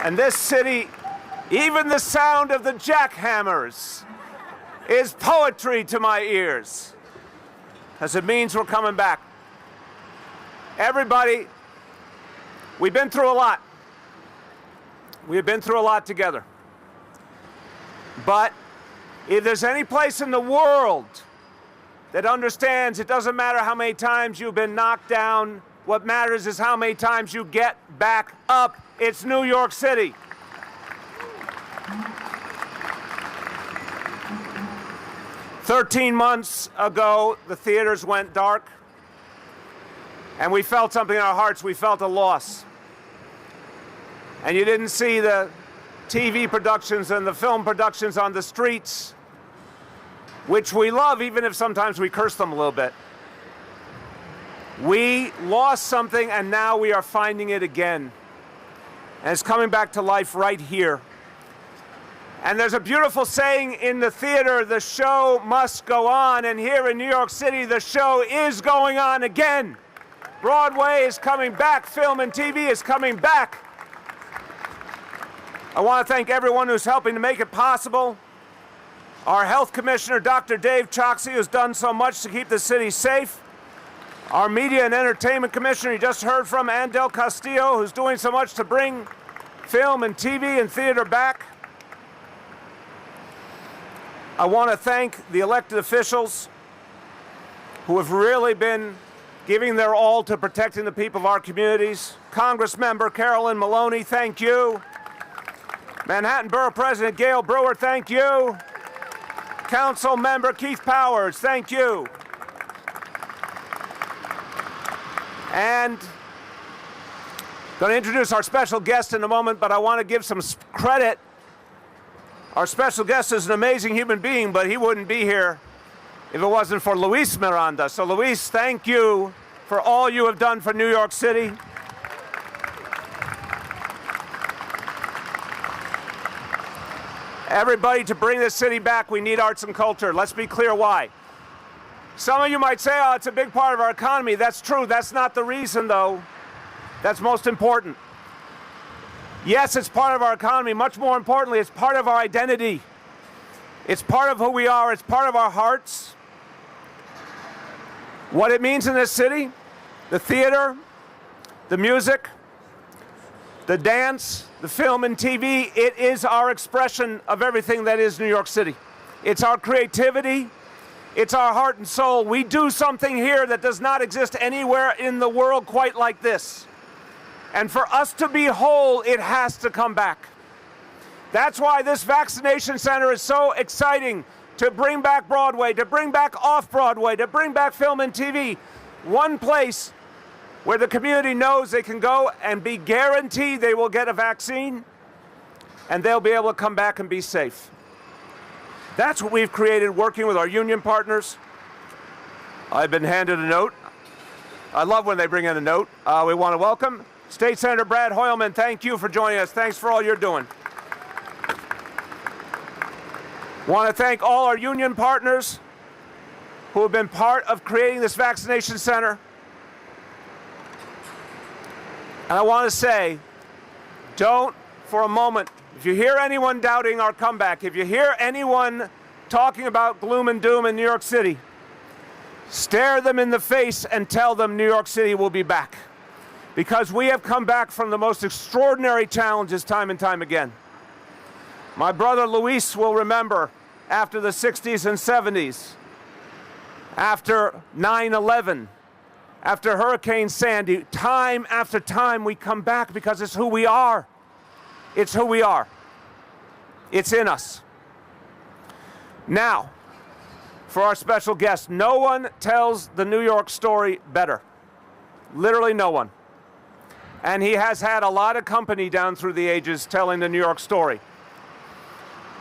And this city, even the sound of the jackhammers is poetry to my ears, as it means we're coming back. Everybody, we've been through a lot. We've been through a lot together. But if there's any place in the world that understands it doesn't matter how many times you've been knocked down, what matters is how many times you get back up, it's New York City. "13 months ago, the theaters went dark, and we felt something in our hearts. We felt a loss. And you didn't see the TV productions and the film productions on the streets, which we love, even if sometimes we curse them a little bit. We lost something, and now we are finding it again. And it's coming back to life right here. And there's a beautiful saying in the theater, the show must go on. And here in New York City, the show is going on again. Broadway is coming back. Film and TV is coming back. I want to thank everyone who's helping to make it possible. Our Health Commissioner, Dr. Dave Choksi, who's done so much to keep the city safe. Our Media and Entertainment Commissioner, you just heard from, Ann Del Castillo, who's doing so much to bring film and TV and theater back. I want to thank the elected officials who have really been giving their all to protecting the people of our communities. Congressmember Carolyn Maloney, thank you. Manhattan Borough President Gail Brewer, thank you. Council Member Keith Powers, thank you. And I'm going to introduce our special guest in a moment, but I want to give some credit. Our special guest is an amazing human being, but he wouldn't be here if it wasn't for Luis Miranda. So Luis, thank you for all you have done for New York City. Everybody, to bring this city back, we need arts and culture. Let's be clear why. Some of you might say, oh, it's a big part of our economy. That's true. That's not the reason, though. That's most important. Yes, it's part of our economy. Much more importantly, it's part of our identity. It's part of who we are. It's part of our hearts. What it means in this city, the theater, the music, the dance, the film and TV, it is our expression of everything that is New York City. It's our creativity. It's our heart and soul. We do something here that does not exist anywhere in the world quite like this. And for us to be whole, it has to come back. That's why this vaccination center is so exciting, to bring back Broadway, to bring back off-Broadway, to bring back film and TV. One place where the community knows they can go and be guaranteed they will get a vaccine, and they'll be able to come back and be safe. That's what we've created, working with our union partners. I've been handed a note. I love when they bring in a note. We want to welcome State Senator Brad Hoylman. Thank you for joining us. Thanks for all you're doing. Want to thank all our union partners who have been part of creating this vaccination center. And I want to say, don't for a moment, if you hear anyone doubting our comeback, if you hear anyone talking about gloom and doom in New York City, stare them in the face and tell them New York City will be back. Because we have come back from the most extraordinary challenges time and time again. My brother Luis will remember after the 60s and 70s, after 9/11, after Hurricane Sandy, time after time we come back because it's who we are. It's who we are. It's in us. Now, for our special guest, no one tells the New York story better. Literally no one. And he has had a lot of company down through the ages telling the New York story.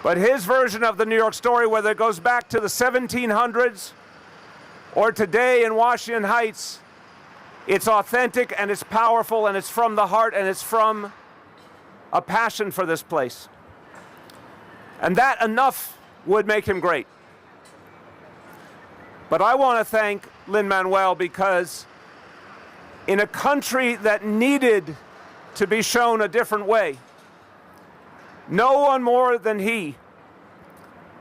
But his version of the New York story, whether it goes back to the 1700s or today in Washington Heights, it's authentic and it's powerful and it's from the heart and it's from a passion for this place. And that enough would make him great. But I want to thank Lin-Manuel because in a country that needed to be shown a different way, No one more than he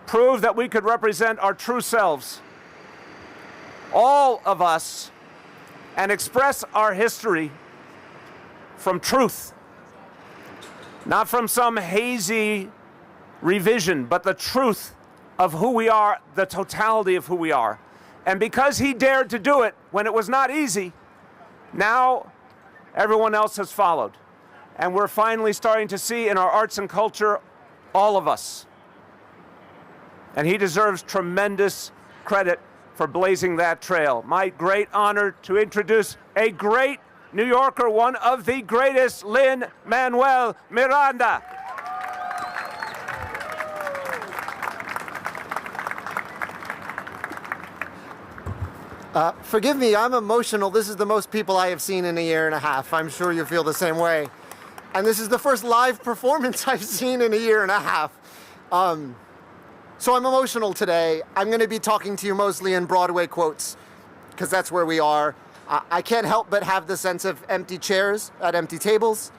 proved that we could represent our true selves, all of us, and express our history from truth, not from some hazy revision, but the truth of who we are, the totality of who we are. And because he dared to do it when it was not easy, now everyone else has followed. And we're finally starting to see in our arts and culture, all of us. And he deserves tremendous credit for blazing that trail. My great honor to introduce a great New Yorker, one of the greatest, Lin-Manuel Miranda. Forgive me, I'm emotional. This is the most people I have seen in a year and a half. I'm sure you feel the same way. And this is the first live performance I've seen in a year and a half. So I'm emotional today. I'm going to be talking to you mostly in Broadway quotes, because that's where we are. I can't help but have the sense of empty chairs at empty tables.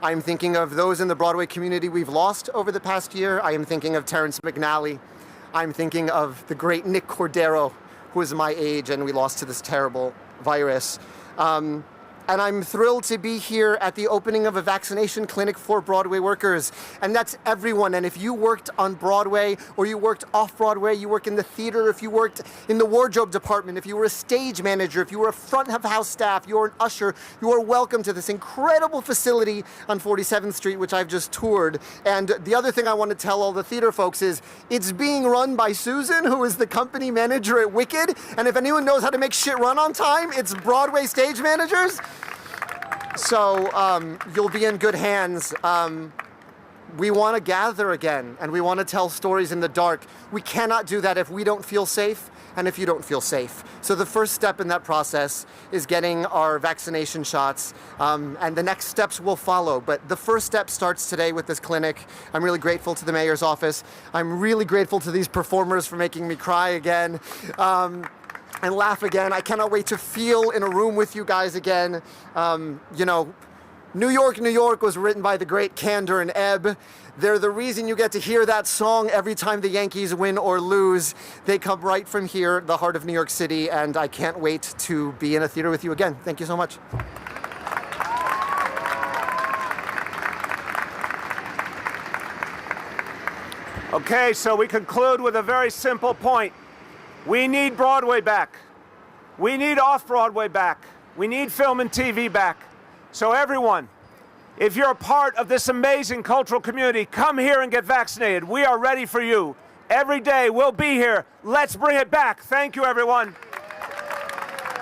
I'm thinking of those in the Broadway community we've lost over the past year. I am thinking of Terrence McNally. I'm thinking of the great Nick Cordero, who is my age and we lost to this terrible virus. And I'm thrilled to be here at the opening of a vaccination clinic for Broadway workers. And that's everyone. And if you worked on Broadway or you worked off Broadway, you work in the theater, if you worked in the wardrobe department, if you were a stage manager, if you were a front of house staff, you're an usher, you are welcome to this incredible facility on 47th Street, which I've just toured. And the other thing I want to tell all the theater folks is it's being run by Susan, who is the company manager at Wicked. And if anyone knows how to make shit run on time, it's Broadway stage managers. So you'll be in good hands. We want to gather again, and we want to tell stories in the dark. We cannot do that if we don't feel safe and if you don't feel safe. So the first step in that process is getting our vaccination shots, and the next steps will follow. But the first step starts today with this clinic. I'm really grateful to the mayor's office. I'm really grateful to these performers for making me cry again. And laugh again. I cannot wait to feel in a room with you guys again. You know, New York, New York was written by the great Kander and Ebb. They're the reason you get to hear that song every time the Yankees win or lose. They come right from here, the heart of New York City, and I can't wait to be in a theater with you again. Thank you so much. Okay, so we conclude with a very simple point. We need Broadway back. We need off-Broadway back. We need film and TV back. So everyone, if you're a part of this amazing cultural community, come here and get vaccinated. We are ready for you. Every day we'll be here. Let's bring it back. Thank you, everyone.